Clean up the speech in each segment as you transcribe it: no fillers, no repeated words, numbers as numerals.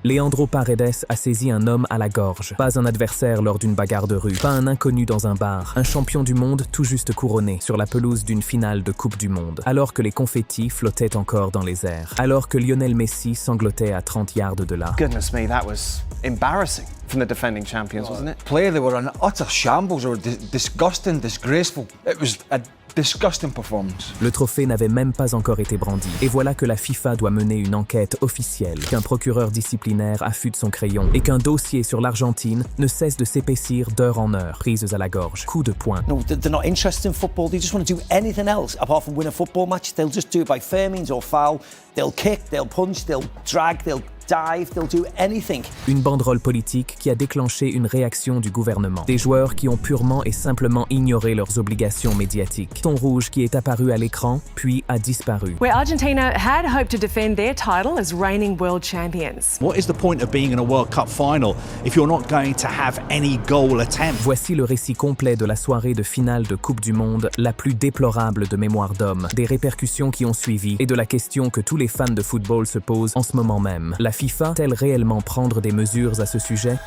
Leandro Paredes a saisi un homme à la gorge. Pas un adversaire lors d'une bagarre de rue, pas un inconnu dans un bar. Un champion du monde tout juste couronné sur la pelouse d'une finale de Coupe du Monde. Alors que les confettis flottaient encore dans les airs. Alors que Lionel Messi sanglotait à 30 yards de là. Goodness me, that was embarrassing from the defending champions, wasn't it? Play, they were in utter shambles. They were disgusting, disgraceful. It was a disgusting performance. Le trophée n'avait même pas encore été brandi. Et voilà que la FIFA doit mener une enquête officielle, qu'un procureur disciplinaire affûte son crayon et qu'un dossier sur l'Argentine ne cesse de s'épaissir d'heure en heure, prises à la gorge, coup de poing. No, they're not interested in football. They just want to do anything else apart from win a football match. They'll just do it by fair means or foul. They'll kick, they'll punch, they'll drag, they'll dive, they'll do anything. Une banderole politique qui a déclenché une réaction du gouvernement. Des joueurs qui ont purement et simplement ignoré leurs obligations médiatiques. Ton rouge qui est apparu à l'écran, puis a disparu. Where Argentina had hoped to defend their title as reigning world champions. What is the point of being in a World Cup final if you're not going to have any goal attempt? Voici le récit complet de la soirée de finale de Coupe du Monde, la plus déplorable de mémoire d'homme, des répercussions qui ont suivi et de la question que tous les fans de football se posent en ce moment même. La FIFA va-t-elle réellement prendre des mesures à ce sujet?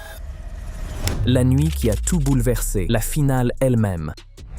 La nuit qui a tout bouleversé, la finale elle-même.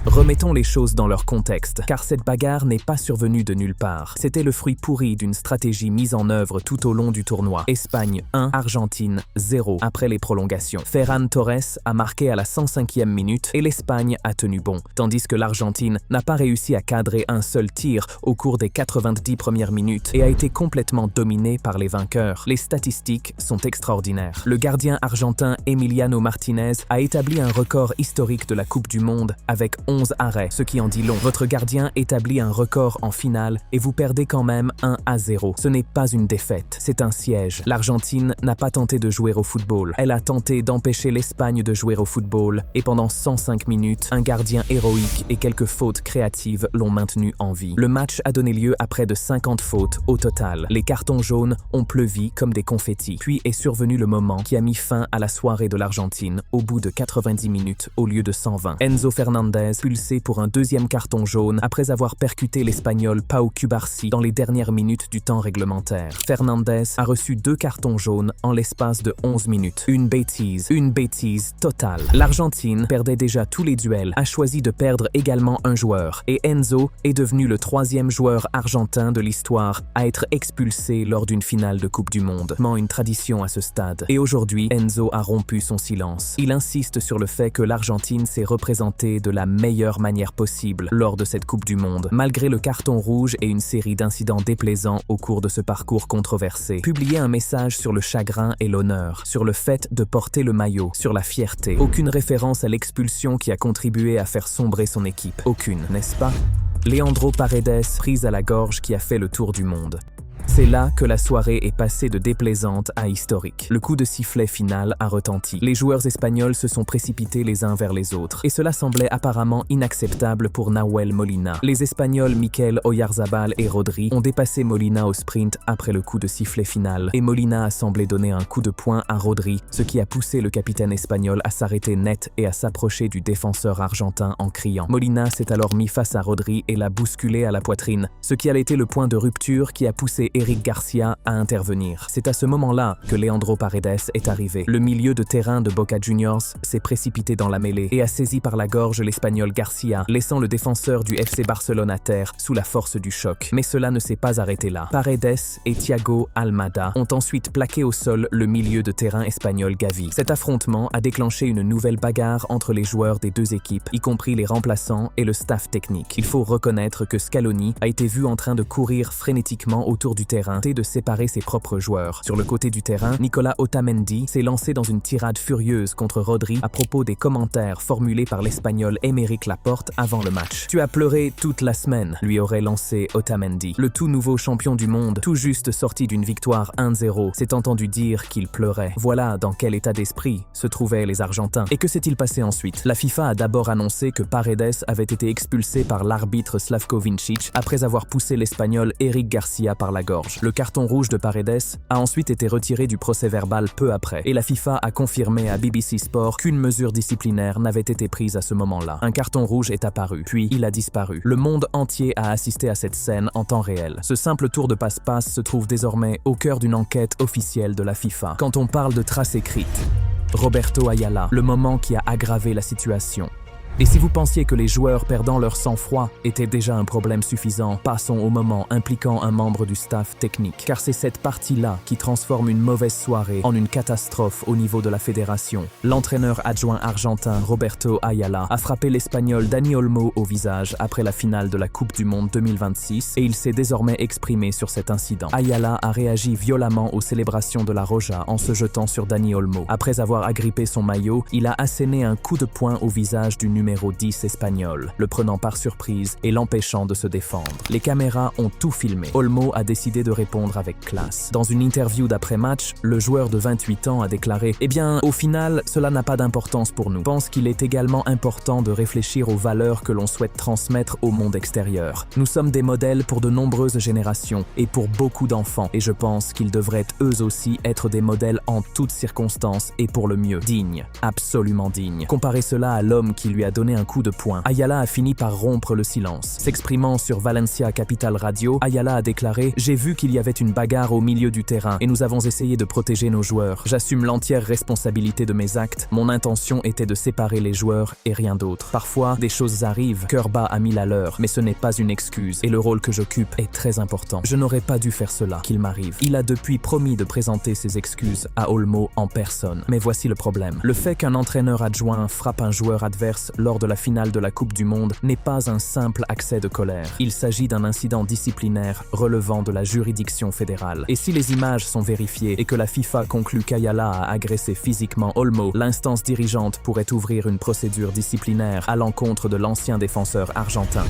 Remettons les choses dans leur contexte, car cette bagarre n'est pas survenue de nulle part. C'était le fruit pourri d'une stratégie mise en œuvre tout au long du tournoi. Espagne 1, Argentine 0 après les prolongations. Ferran Torres a marqué à la 105e minute et l'Espagne a tenu bon, tandis que l'Argentine n'a pas réussi à cadrer un seul tir au cours des 90 premières minutes et a été complètement dominée par les vainqueurs. Les statistiques sont extraordinaires. Le gardien argentin Emiliano Martinez a établi un record historique de la Coupe du Monde avec 11 arrêts, ce qui en dit long. Votre gardien établit un record en finale et vous perdez quand même 1-0. Ce n'est pas une défaite, c'est un siège. L'Argentine n'a pas tenté de jouer au football. Elle a tenté d'empêcher l'Espagne de jouer au football et pendant 105 minutes, un gardien héroïque et quelques fautes créatives l'ont maintenu en vie. Le match a donné lieu à près de 50 fautes au total. Les cartons jaunes ont pleuvi comme des confettis. Puis est survenu le moment qui a mis fin à la soirée de l'Argentine au bout de 90 minutes au lieu de 120. Enzo Fernandez expulsé pour un deuxième carton jaune après avoir percuté l'Espagnol Pau Cubarsí dans les dernières minutes du temps réglementaire. Fernandez a reçu 2 cartons jaunes en l'espace de 11 minutes. Une bêtise totale. L'Argentine perdait déjà tous les duels, a choisi de perdre également un joueur, et Enzo est devenu le 3e joueur argentin de l'histoire à être expulsé lors d'une finale de Coupe du Monde. Une tradition à ce stade. Et aujourd'hui, Enzo a rompu son silence. Il insiste sur le fait que l'Argentine s'est représentée de la meilleure manière possible lors de cette Coupe du Monde, malgré le carton rouge et une série d'incidents déplaisants au cours de ce parcours controversé. Publier un message sur le chagrin et l'honneur, sur le fait de porter le maillot, sur la fierté. Aucune référence à l'expulsion qui a contribué à faire sombrer son équipe. Aucune, n'est-ce pas? Leandro Paredes, prise à la gorge qui a fait le tour du monde. C'est là que la soirée est passée de déplaisante à historique. Le coup de sifflet final a retenti. Les joueurs espagnols se sont précipités les uns vers les autres. Et cela semblait apparemment inacceptable pour Nahuel Molina. Les Espagnols Mikel Oyarzabal et Rodri ont dépassé Molina au sprint après le coup de sifflet final. Et Molina a semblé donner un coup de poing à Rodri, ce qui a poussé le capitaine espagnol à s'arrêter net et à s'approcher du défenseur argentin en criant. Molina s'est alors mis face à Rodri et l'a bousculé à la poitrine, ce qui a été le point de rupture qui a poussé Eric Garcia à intervenir. C'est à ce moment-là que Leandro Paredes est arrivé. Le milieu de terrain de Boca Juniors s'est précipité dans la mêlée et a saisi par la gorge l'Espagnol Garcia, laissant le défenseur du FC Barcelone à terre sous la force du choc. Mais cela ne s'est pas arrêté là. Paredes et Thiago Almada ont ensuite plaqué au sol le milieu de terrain espagnol Gavi. Cet affrontement a déclenché une nouvelle bagarre entre les joueurs des deux équipes, y compris les remplaçants et le staff technique. Il faut reconnaître que Scaloni a été vu en train de courir frénétiquement autour du terrain et de séparer ses propres joueurs. Sur le côté du terrain, Nicolas Otamendi s'est lancé dans une tirade furieuse contre Rodri à propos des commentaires formulés par l'Espagnol Aymeric Laporte avant le match. « Tu as pleuré toute la semaine », lui aurait lancé Otamendi. Le tout nouveau champion du monde, tout juste sorti d'une victoire 1-0, s'est entendu dire qu'il pleurait. Voilà dans quel état d'esprit se trouvaient les Argentins. Et que s'est-il passé ensuite? La FIFA a d'abord annoncé que Paredes avait été expulsé par l'arbitre Slavko Vincic après avoir poussé l'Espagnol Eric Garcia par la gorge. gorge. Le carton rouge de Paredes a ensuite été retiré du procès-verbal peu après, et la FIFA a confirmé à BBC Sport qu'une mesure disciplinaire n'avait été prise à ce moment-là. Un carton rouge est apparu, puis il a disparu. Le monde entier a assisté à cette scène en temps réel. Ce simple tour de passe-passe se trouve désormais au cœur d'une enquête officielle de la FIFA. Quand on parle de traces écrites, Roberto Ayala, le moment qui a aggravé la situation. Et si vous pensiez que les joueurs perdant leur sang-froid était déjà un problème suffisant, passons au moment impliquant un membre du staff technique. Car c'est cette partie-là qui transforme une mauvaise soirée en une catastrophe au niveau de la fédération. L'entraîneur adjoint argentin Roberto Ayala a frappé l'Espagnol Dani Olmo au visage après la finale de la Coupe du Monde 2026 et il s'est désormais exprimé sur cet incident. Ayala a réagi violemment aux célébrations de la Roja en se jetant sur Dani Olmo. Après avoir agrippé son maillot, il a asséné un coup de poing au visage du numéro 10 espagnol, le prenant par surprise et l'empêchant de se défendre. Les caméras ont tout filmé. Olmo a décidé de répondre avec classe. Dans une interview d'après-match, le joueur de 28 ans a déclaré « Eh bien, au final, cela n'a pas d'importance pour nous. Je pense qu'il est également important de réfléchir aux valeurs que l'on souhaite transmettre au monde extérieur. Nous sommes des modèles pour de nombreuses générations et pour beaucoup d'enfants et je pense qu'ils devraient eux aussi être des modèles en toutes circonstances et pour le mieux. Digne, absolument digne. Comparez cela à l'homme qui lui a donné un coup de poing. Ayala a fini par rompre le silence. S'exprimant sur Valencia Capital Radio, Ayala a déclaré « J'ai vu qu'il y avait une bagarre au milieu du terrain et nous avons essayé de protéger nos joueurs. J'assume l'entière responsabilité de mes actes. Mon intention était de séparer les joueurs et rien d'autre. Parfois, des choses arrivent, cœur bas à 1000 à l'heure, mais ce n'est pas une excuse et le rôle que j'occupe est très important. Je n'aurais pas dû faire cela, qu'il m'arrive. » Il a depuis promis de présenter ses excuses à Olmo en personne. Mais voici le problème. Le fait qu'un entraîneur adjoint frappe un joueur adverse lors de la finale de la Coupe du Monde n'est pas un simple accès de colère. Il s'agit d'un incident disciplinaire relevant de la juridiction fédérale. Et si les images sont vérifiées et que la FIFA conclut qu'Ayala a agressé physiquement Olmo, l'instance dirigeante pourrait ouvrir une procédure disciplinaire à l'encontre de l'ancien défenseur argentin.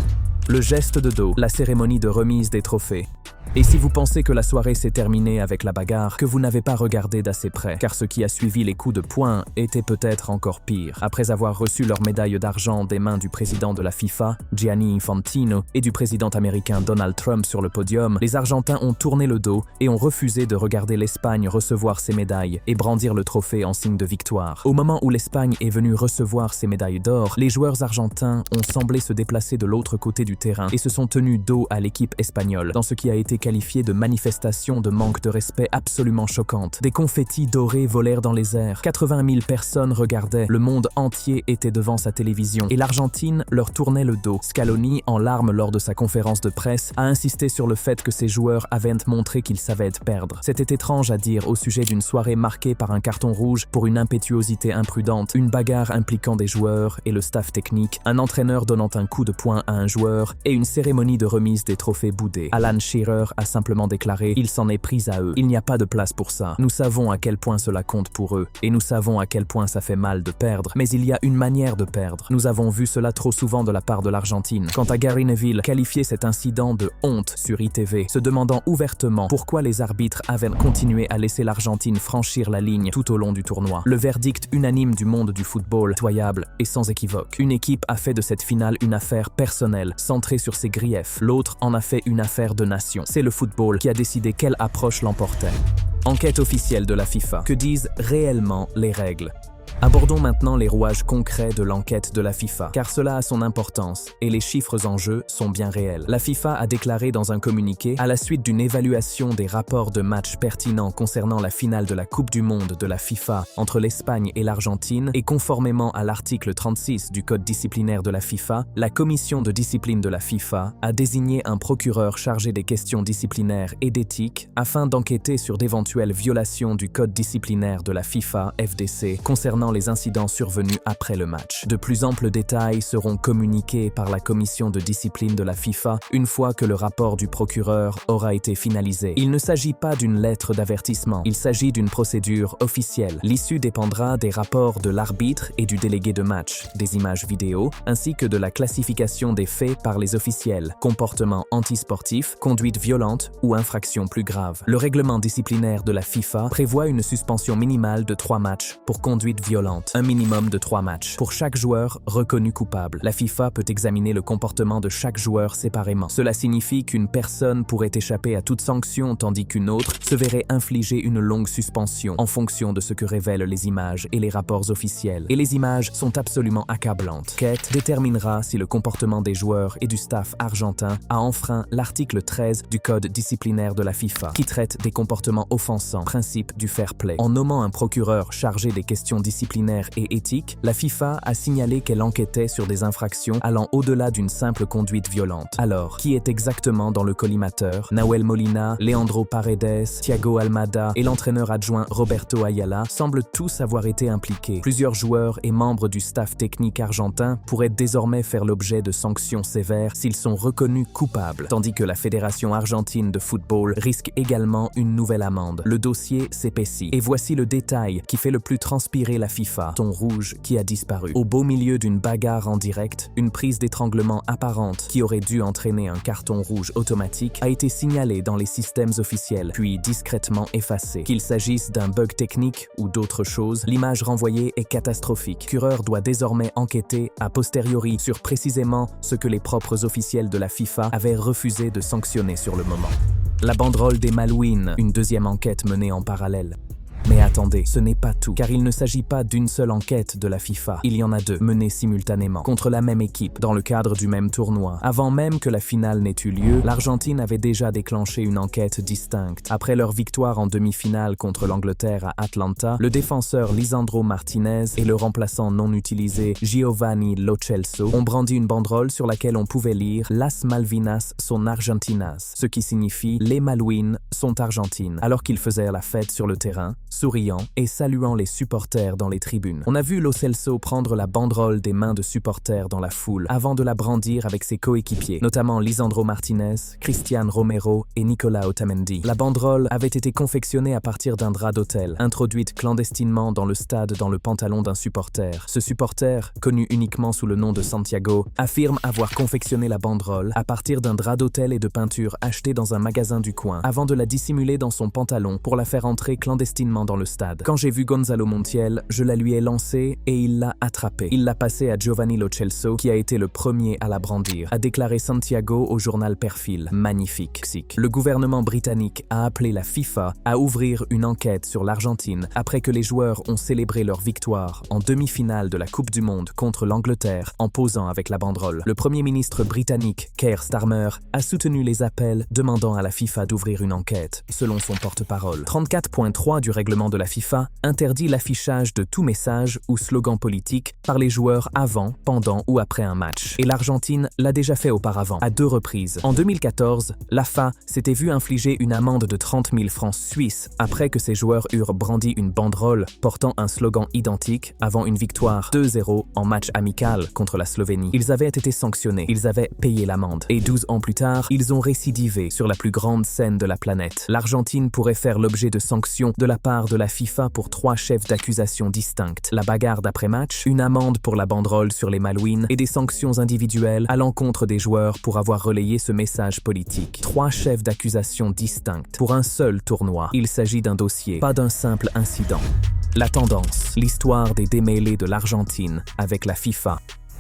Le geste de dos, la cérémonie de remise des trophées. Et si vous pensez que la soirée s'est terminée avec la bagarre, que vous n'avez pas regardé d'assez près, car ce qui a suivi les coups de poing était peut-être encore pire. Après avoir reçu leur médaille d'argent des mains du président de la FIFA, Gianni Infantino, et du président américain Donald Trump sur le podium, les Argentins ont tourné le dos et ont refusé de regarder l'Espagne recevoir ses médailles et brandir le trophée en signe de victoire. Au moment où l'Espagne est venue recevoir ses médailles d'or, les joueurs argentins ont semblé se déplacer de l'autre côté du terrain et se sont tenus dos à l'équipe espagnole, dans ce qui a été qualifié de manifestation de manque de respect absolument choquante. Des confettis dorés volèrent dans les airs. 80 000 personnes regardaient. Le monde entier était devant sa télévision. Et l'Argentine leur tournait le dos. Scaloni, en larmes lors de sa conférence de presse, a insisté sur le fait que ses joueurs avaient montré qu'ils savaient perdre. C'était étrange à dire au sujet d'une soirée marquée par un carton rouge pour une impétuosité imprudente, une bagarre impliquant des joueurs et le staff technique, un entraîneur donnant un coup de poing à un joueur et une cérémonie de remise des trophées boudés. Alan Shearer a simplement déclaré « Il s'en est pris à eux. Il n'y a pas de place pour ça. Nous savons à quel point cela compte pour eux et nous savons à quel point ça fait mal de perdre, mais il y a une manière de perdre. Nous avons vu cela trop souvent de la part de l'Argentine. » Quant à Gary Neville, qualifié cet incident de honte sur ITV, se demandant ouvertement pourquoi les arbitres avaient continué à laisser l'Argentine franchir la ligne tout au long du tournoi. Le verdict unanime du monde du football, pitoyable et sans équivoque. Une équipe a fait de cette finale une affaire personnelle, centrée sur ses griefs. L'autre en a fait une affaire de nation. C'est le football qui a décidé quelle approche l'emportait. Enquête officielle de la FIFA. Que disent réellement les règles ? Abordons maintenant les rouages concrets de l'enquête de la FIFA, car cela a son importance et les chiffres en jeu sont bien réels. La FIFA a déclaré dans un communiqué, à la suite d'une évaluation des rapports de matchs pertinents concernant la finale de la Coupe du Monde de la FIFA entre l'Espagne et l'Argentine, et conformément à l'article 36 du Code disciplinaire de la FIFA, la commission de discipline de la FIFA a désigné un procureur chargé des questions disciplinaires et d'éthique afin d'enquêter sur d'éventuelles violations du Code disciplinaire de la FIFA, FDC, concernant les incidents survenus après le match. De plus amples détails seront communiqués par la commission de discipline de la FIFA une fois que le rapport du procureur aura été finalisé. Il ne s'agit pas d'une lettre d'avertissement, il s'agit d'une procédure officielle. L'issue dépendra des rapports de l'arbitre et du délégué de match, des images vidéo, ainsi que de la classification des faits par les officiels, comportement antisportif, conduite violente ou infraction plus grave. Le règlement disciplinaire de la FIFA prévoit une suspension minimale de 3 matchs pour conduite violente violente, un minimum de 3 matchs. Pour chaque joueur reconnu coupable, la FIFA peut examiner le comportement de chaque joueur séparément. Cela signifie qu'une personne pourrait échapper à toute sanction tandis qu'une autre se verrait infliger une longue suspension en fonction de ce que révèlent les images et les rapports officiels. Et les images sont absolument accablantes. Kate déterminera si le comportement des joueurs et du staff argentin a enfreint l'article 13 du code disciplinaire de la FIFA, qui traite des comportements offensants, principe du fair play. En nommant un procureur chargé des questions disciplinaires et éthiques, la FIFA a signalé qu'elle enquêtait sur des infractions allant au-delà d'une simple conduite violente. Alors, qui est exactement dans le collimateur? Nahuel Molina, Leandro Paredes, Thiago Almada et l'entraîneur adjoint Roberto Ayala semblent tous avoir été impliqués. Plusieurs joueurs et membres du staff technique argentin pourraient désormais faire l'objet de sanctions sévères s'ils sont reconnus coupables, tandis que la Fédération argentine de football risque également une nouvelle amende. Le dossier s'épaissit. Et voici le détail qui fait le plus transpirer la FIFA, ton rouge qui a disparu. Au beau milieu d'une bagarre en direct, une prise d'étranglement apparente qui aurait dû entraîner un carton rouge automatique a été signalée dans les systèmes officiels, puis discrètement effacée. Qu'il s'agisse d'un bug technique ou d'autre chose, l'image renvoyée est catastrophique. Le procureur doit désormais enquêter a posteriori sur précisément ce que les propres officiels de la FIFA avaient refusé de sanctionner sur le moment. La banderole des Malouines, une deuxième enquête menée en parallèle. Mais attendez, ce n'est pas tout, car il ne s'agit pas d'une seule enquête de la FIFA. Il y en a 2, menées simultanément, contre la même équipe, dans le cadre du même tournoi. Avant même que la finale n'ait eu lieu, l'Argentine avait déjà déclenché une enquête distincte. Après leur victoire en demi-finale contre l'Angleterre à Atlanta, le défenseur Lisandro Martinez et le remplaçant non utilisé Giovanni Lo Celso ont brandi une banderole sur laquelle on pouvait lire « Las Malvinas son Argentinas », ce qui signifie « Les Malouines sont argentines », alors qu'ils faisaient la fête sur le terrain, souriant et saluant les supporters dans les tribunes. On a vu Lo Celso prendre la banderole des mains de supporters dans la foule avant de la brandir avec ses coéquipiers, notamment Lisandro Martinez, Cristian Romero et Nicolas Otamendi. La banderole avait été confectionnée à partir d'un drap d'hôtel, introduite clandestinement dans le stade dans le pantalon d'un supporter. Ce supporter, connu uniquement sous le nom de Santiago, affirme avoir confectionné la banderole à partir d'un drap d'hôtel et de peinture acheté dans un magasin du coin, avant de la dissimuler dans son pantalon pour la faire entrer clandestinement dans le stade. Quand j'ai vu Gonzalo Montiel, je la lui ai lancée et il l'a attrapée. Il l'a passée à Giovanni Lo Celso, qui a été le premier à la brandir, a déclaré Santiago au journal Perfil. Magnifique. Le gouvernement britannique a appelé la FIFA à ouvrir une enquête sur l'Argentine après que les joueurs ont célébré leur victoire en demi-finale de la Coupe du Monde contre l'Angleterre en posant avec la banderole. Le premier ministre britannique, Keir Starmer, a soutenu les appels demandant à la FIFA d'ouvrir une enquête, selon son porte-parole. 34.3 du règlement de la FIFA interdit l'affichage de tout message ou slogan politique par les joueurs avant, pendant ou après un match. Et l'Argentine l'a déjà fait auparavant, à 2 reprises. En 2014, l'AFA s'était vu infliger une amende de 30 000 francs suisses après que ses joueurs eurent brandi une banderole portant un slogan identique avant une victoire 2-0 en match amical contre la Slovénie. Ils avaient été sanctionnés, ils avaient payé l'amende. Et 12 ans plus tard, ils ont récidivé sur la plus grande scène de la planète. L'Argentine pourrait faire l'objet de sanctions de la part de la FIFA pour 3 chefs d'accusation distincts. La bagarre d'après-match, une amende pour la banderole sur les Malouines et des sanctions individuelles à l'encontre des joueurs pour avoir relayé ce message politique. 3 chefs d'accusation distincts pour un seul tournoi. Il s'agit d'un dossier, pas d'un simple incident. La tendance, l'histoire des démêlés de l'Argentine avec la FIFA.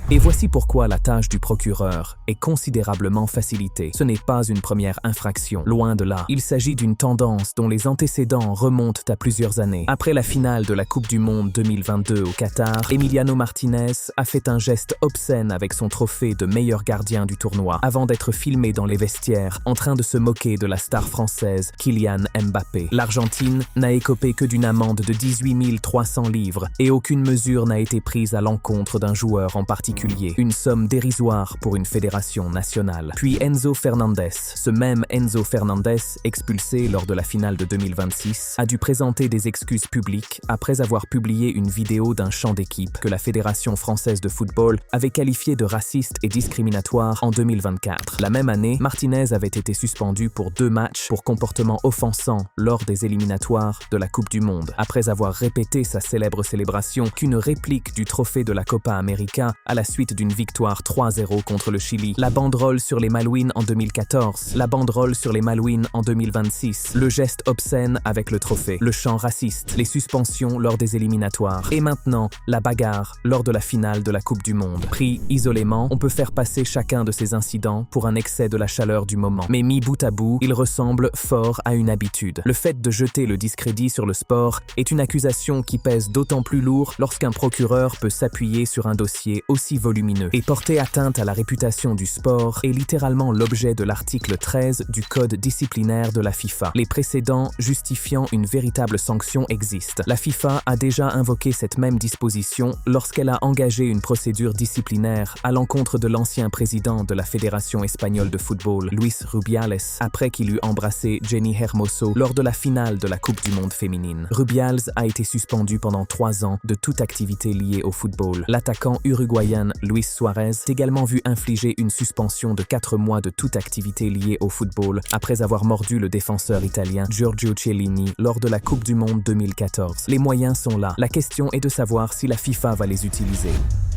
Et voici pourquoi la tâche du procureur est considérablement facilitée. Ce n'est pas une première infraction, loin de là. Il s'agit d'une tendance dont les antécédents remontent à plusieurs années. Après la finale de la Coupe du Monde 2022 au Qatar, Emiliano Martinez a fait un geste obscène avec son trophée de meilleur gardien du tournoi, avant d'être filmé dans les vestiaires, en train de se moquer de la star française Kylian Mbappé. L'Argentine n'a écopé que d'une amende de 18 300 livres et aucune mesure n'a été prise à l'encontre d'un joueur en particulier. Une somme dérisoire pour une fédération nationale. Puis Enzo Fernandez, ce même Enzo Fernandez, expulsé lors de la finale de 2026, a dû présenter des excuses publiques après avoir publié une vidéo d'un chant d'équipe que la Fédération française de football avait qualifié de raciste et discriminatoire en 2024. La même année, Martinez avait été suspendu pour 2 matchs pour comportement offensant lors des éliminatoires de la Coupe du Monde, après avoir répété sa célèbre célébration qu'une réplique du trophée de la Copa América à la suite d'une victoire 3-0 contre le Chili. La banderole sur les Malouines en 2014. La banderole sur les Malouines en 2026. Le geste obscène avec le trophée. Le chant raciste. Les suspensions lors des éliminatoires. Et maintenant, la bagarre lors de la finale de la Coupe du Monde. Pris isolément, on peut faire passer chacun de ces incidents pour un excès de la chaleur du moment. Mais mis bout à bout, ils ressemblent fort à une habitude. Le fait de jeter le discrédit sur le sport est une accusation qui pèse d'autant plus lourd lorsqu'un procureur peut s'appuyer sur un dossier aussi volumineux. Et porter atteinte à la réputation du sport est littéralement l'objet de l'article 13 du Code disciplinaire de la FIFA. Les précédents justifiant une véritable sanction existent. La FIFA a déjà invoqué cette même disposition lorsqu'elle a engagé une procédure disciplinaire à l'encontre de l'ancien président de la Fédération espagnole de football, Luis Rubiales, après qu'il eut embrassé Jenny Hermoso lors de la finale de la Coupe du Monde féminine. Rubiales a été suspendu pendant 3 ans de toute activité liée au football. L'attaquant uruguayen Luis Suarez a également vu infliger une suspension de 4 mois de toute activité liée au football après avoir mordu le défenseur italien Giorgio Chiellini lors de la Coupe du Monde 2014. Les moyens sont là. La question est de savoir si la FIFA va les utiliser.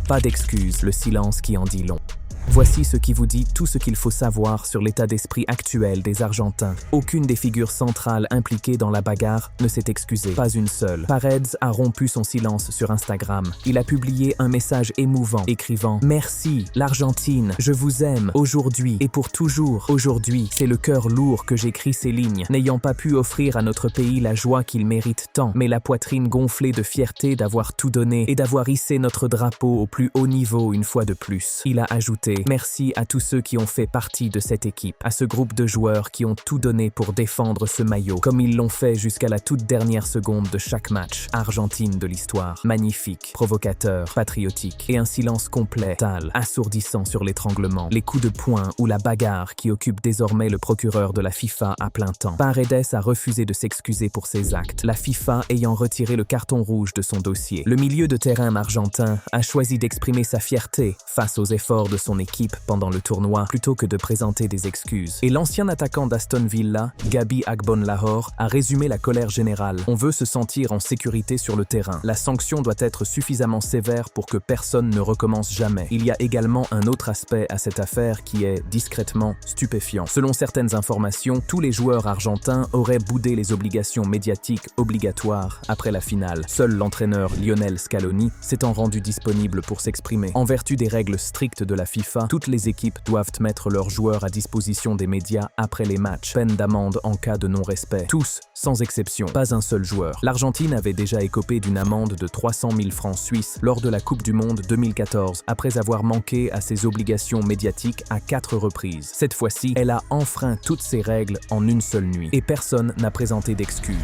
Pas d'excuses, le silence qui en dit long. Voici ce qui vous dit tout ce qu'il faut savoir sur l'état d'esprit actuel des Argentins. Aucune des figures centrales impliquées dans la bagarre ne s'est excusée, pas une seule. Paredes a rompu son silence sur Instagram. Il a publié un message émouvant, écrivant « Merci, l'Argentine, je vous aime, aujourd'hui et pour toujours. Aujourd'hui, c'est le cœur lourd que j'écris ces lignes, n'ayant pas pu offrir à notre pays la joie qu'il mérite tant, mais la poitrine gonflée de fierté d'avoir tout donné et d'avoir hissé notre drapeau au plus haut niveau une fois de plus. » Il a ajouté « Merci à tous ceux qui ont fait partie de cette équipe, à ce groupe de joueurs qui ont tout donné pour défendre ce maillot, comme ils l'ont fait jusqu'à la toute dernière seconde de chaque match. Argentine de l'histoire. Magnifique, provocateur, patriotique, et un silence complet, total, assourdissant sur l'étranglement, les coups de poing ou la bagarre qui occupe désormais le procureur de la FIFA à plein temps. Paredes a refusé de s'excuser pour ses actes, la FIFA ayant retiré le carton rouge de son dossier. Le milieu de terrain argentin a choisi d'exprimer sa fierté face aux efforts de son équipe pendant le tournoi plutôt que de présenter des excuses. Et l'ancien attaquant d'Aston Villa, Gabi Agbonlahor, a résumé la colère générale. On veut se sentir en sécurité sur le terrain. La sanction doit être suffisamment sévère pour que personne ne recommence jamais. Il y a également un autre aspect à cette affaire qui est discrètement stupéfiant. Selon certaines informations, tous les joueurs argentins auraient boudé les obligations médiatiques obligatoires après la finale. Seul l'entraîneur Lionel Scaloni s'étant rendu disponible pour s'exprimer. En vertu des règles strictes de la FIFA, toutes les équipes doivent mettre leurs joueurs à disposition des médias après les matchs. Peine d'amende en cas de non-respect. Tous, sans exception. Pas un seul joueur. L'Argentine avait déjà écopé d'une amende de 300 000 francs suisses lors de la Coupe du Monde 2014, après avoir manqué à ses obligations médiatiques à 4 reprises. Cette fois-ci, elle a enfreint toutes ces règles en une seule nuit. Et personne n'a présenté d'excuses.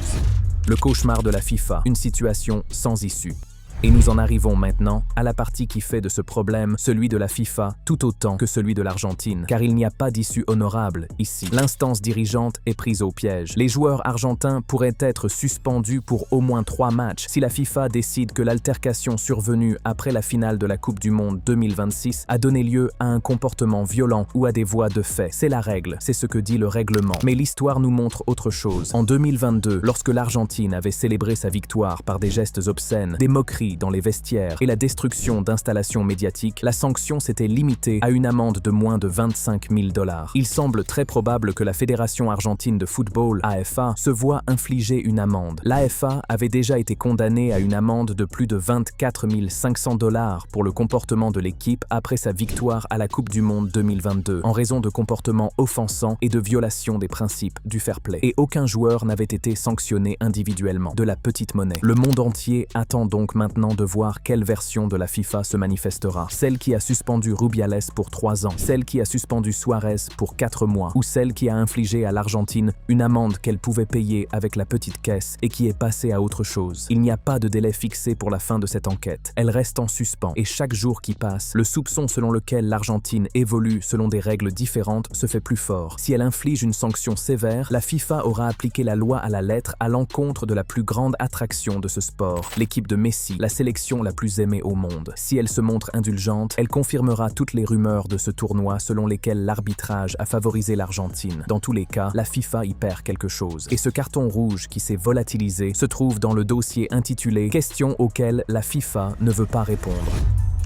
Le cauchemar de la FIFA. Une situation sans issue. Et nous en arrivons maintenant à la partie qui fait de ce problème celui de la FIFA tout autant que celui de l'Argentine, car il n'y a pas d'issue honorable ici. L'instance dirigeante est prise au piège. Les joueurs argentins pourraient être suspendus pour au moins 3 matchs si la FIFA décide que l'altercation survenue après la finale de la Coupe du Monde 2026 a donné lieu à un comportement violent ou à des voies de fait. C'est la règle, c'est ce que dit le règlement. Mais l'histoire nous montre autre chose. En 2022, lorsque l'Argentine avait célébré sa victoire par des gestes obscènes, des moqueries dans les vestiaires et la destruction d'installations médiatiques, la sanction s'était limitée à une amende de moins de 25 000 $. Il semble très probable que la Fédération argentine de football, AFA, se voit infliger une amende. L'AFA avait déjà été condamnée à une amende de plus de 24 500 $ pour le comportement de l'équipe après sa victoire à la Coupe du Monde 2022, en raison de comportements offensants et de violation des principes du fair play. Et aucun joueur n'avait été sanctionné individuellement. De la petite monnaie. Le monde entier attend donc maintenant de voir quelle version de la FIFA se manifestera. Celle qui a suspendu Rubiales pour 3 ans, celle qui a suspendu Suarez pour 4 mois, ou celle qui a infligé à l'Argentine une amende qu'elle pouvait payer avec la petite caisse et qui est passée à autre chose. Il n'y a pas de délai fixé pour la fin de cette enquête. Elle reste en suspens et chaque jour qui passe, le soupçon selon lequel l'Argentine évolue selon des règles différentes se fait plus fort. Si elle inflige une sanction sévère, la FIFA aura appliqué la loi à la lettre à l'encontre de la plus grande attraction de ce sport, l'équipe de Messi, la sélection la plus aimée au monde. Si elle se montre indulgente, elle confirmera toutes les rumeurs de ce tournoi selon lesquelles l'arbitrage a favorisé l'Argentine. Dans tous les cas, la FIFA y perd quelque chose. Et ce carton rouge qui s'est volatilisé se trouve dans le dossier intitulé « Questions auxquelles la FIFA ne veut pas répondre ».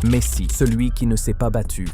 Messi, celui qui ne s'est pas battu.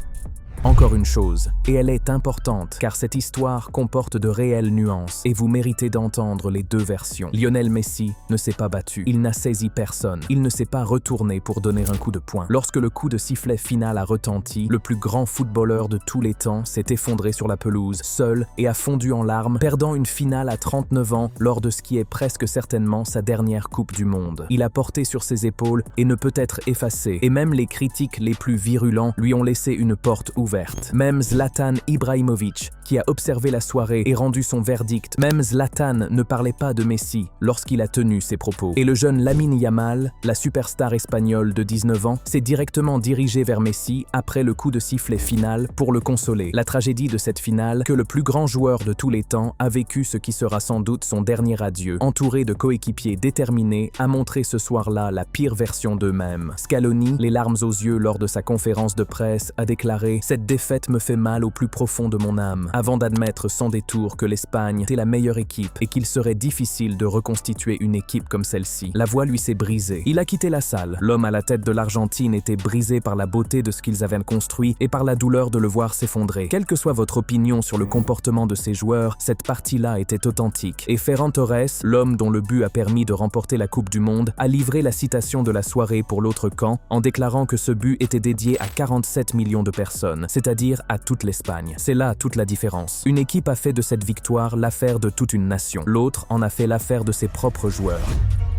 Encore une chose, et elle est importante, car cette histoire comporte de réelles nuances, et vous méritez d'entendre les deux versions. Lionel Messi ne s'est pas battu, il n'a saisi personne, il ne s'est pas retourné pour donner un coup de poing. Lorsque le coup de sifflet final a retenti, le plus grand footballeur de tous les temps s'est effondré sur la pelouse, seul, et a fondu en larmes, perdant une finale à 39 ans lors de ce qui est presque certainement sa dernière Coupe du Monde. Il a porté sur ses épaules et ne peut être effacé, et même les critiques les plus virulents lui ont laissé une porte ouverte. Même Zlatan Ibrahimovic, qui a observé la soirée et rendu son verdict, même Zlatan ne parlait pas de Messi lorsqu'il a tenu ses propos. Et le jeune Lamine Yamal, la superstar espagnole de 19 ans, s'est directement dirigé vers Messi après le coup de sifflet final pour le consoler. La tragédie de cette finale, que le plus grand joueur de tous les temps a vécu ce qui sera sans doute son dernier adieu, entouré de coéquipiers déterminés, a montré ce soir-là la pire version d'eux-mêmes. Scaloni, les larmes aux yeux lors de sa conférence de presse, a déclaré « Cette défaite me fait mal au plus profond de mon âme », avant d'admettre sans détour que l'Espagne était la meilleure équipe et qu'il serait difficile de reconstituer une équipe comme celle-ci. La voix lui s'est brisée. Il a quitté la salle. L'homme à la tête de l'Argentine était brisé par la beauté de ce qu'ils avaient construit et par la douleur de le voir s'effondrer. Quelle que soit votre opinion sur le comportement de ces joueurs, cette partie-là était authentique. Et Ferran Torres, l'homme dont le but a permis de remporter la Coupe du Monde, a livré la citation de la soirée pour l'autre camp en déclarant que ce but était dédié à 47 millions de personnes, c'est-à-dire à toute l'Espagne. C'est là toute la différence. Une équipe a fait de cette victoire l'affaire de toute une nation. L'autre en a fait l'affaire de ses propres joueurs.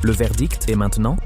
Le verdict est maintenant ?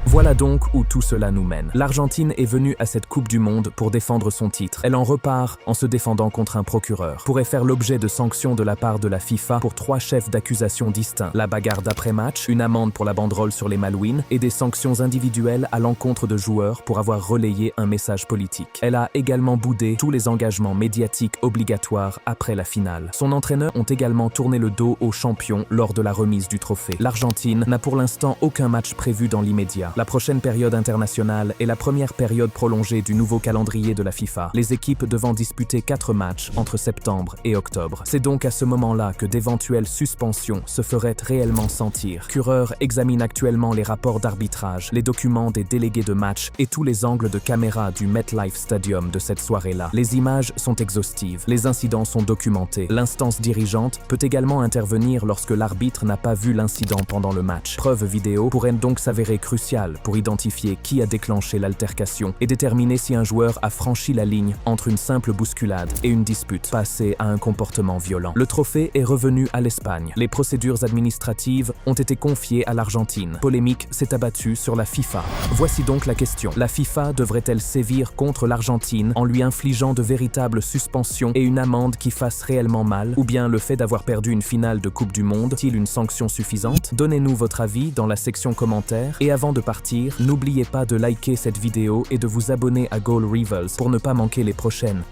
Voilà donc où tout cela nous mène. L'Argentine est venue à cette Coupe du Monde pour défendre son titre. Elle en repart en se défendant contre un procureur. Pourrait faire l'objet de sanctions de la part de la FIFA pour 3 chefs d'accusation distincts. La bagarre d'après-match, une amende pour la banderole sur les Malouines et des sanctions individuelles à l'encontre de joueurs pour avoir relayé un message politique. Elle a également boudé tous les engagements médiatiques obligatoires après la finale. Son entraîneur ont également tourné le dos aux champions lors de la remise du trophée. L'Argentine n'a pour l'instant aucun match prévu dans l'immédiat. La prochaine période internationale est la première période prolongée du nouveau calendrier de la FIFA, les équipes devant disputer 4 matchs entre septembre et octobre. C'est donc à ce moment-là que d'éventuelles suspensions se feraient réellement sentir. Cureur examine actuellement les rapports d'arbitrage, les documents des délégués de match et tous les angles de caméra du MetLife Stadium de cette soirée-là. Les images sont exhaustives, les incidents sont documentés. L'instance dirigeante peut également intervenir lorsque l'arbitre n'a pas vu l'incident pendant le match. Preuve vidéo pourrait donc s'avérer cruciale pour identifier qui a déclenché l'altercation et déterminer si un joueur a franchi la ligne entre une simple bousculade et une dispute passée à un comportement violent. Le trophée est revenu à l'Espagne. Les procédures administratives ont été confiées à l'Argentine. Polémique s'est abattue sur la FIFA. Voici donc la question. La FIFA devrait-elle sévir contre l'Argentine en lui infligeant de véritables suspensions et une amende qui fasse réellement mal? Ou bien le fait d'avoir perdu une finale de Coupe du Monde est-il une sanction suffisante? Donnez-nous votre avis dans la section commentaires et avant de partir, n'oubliez pas de liker cette vidéo et de vous abonner à Goal Rivals pour ne pas manquer les prochaines.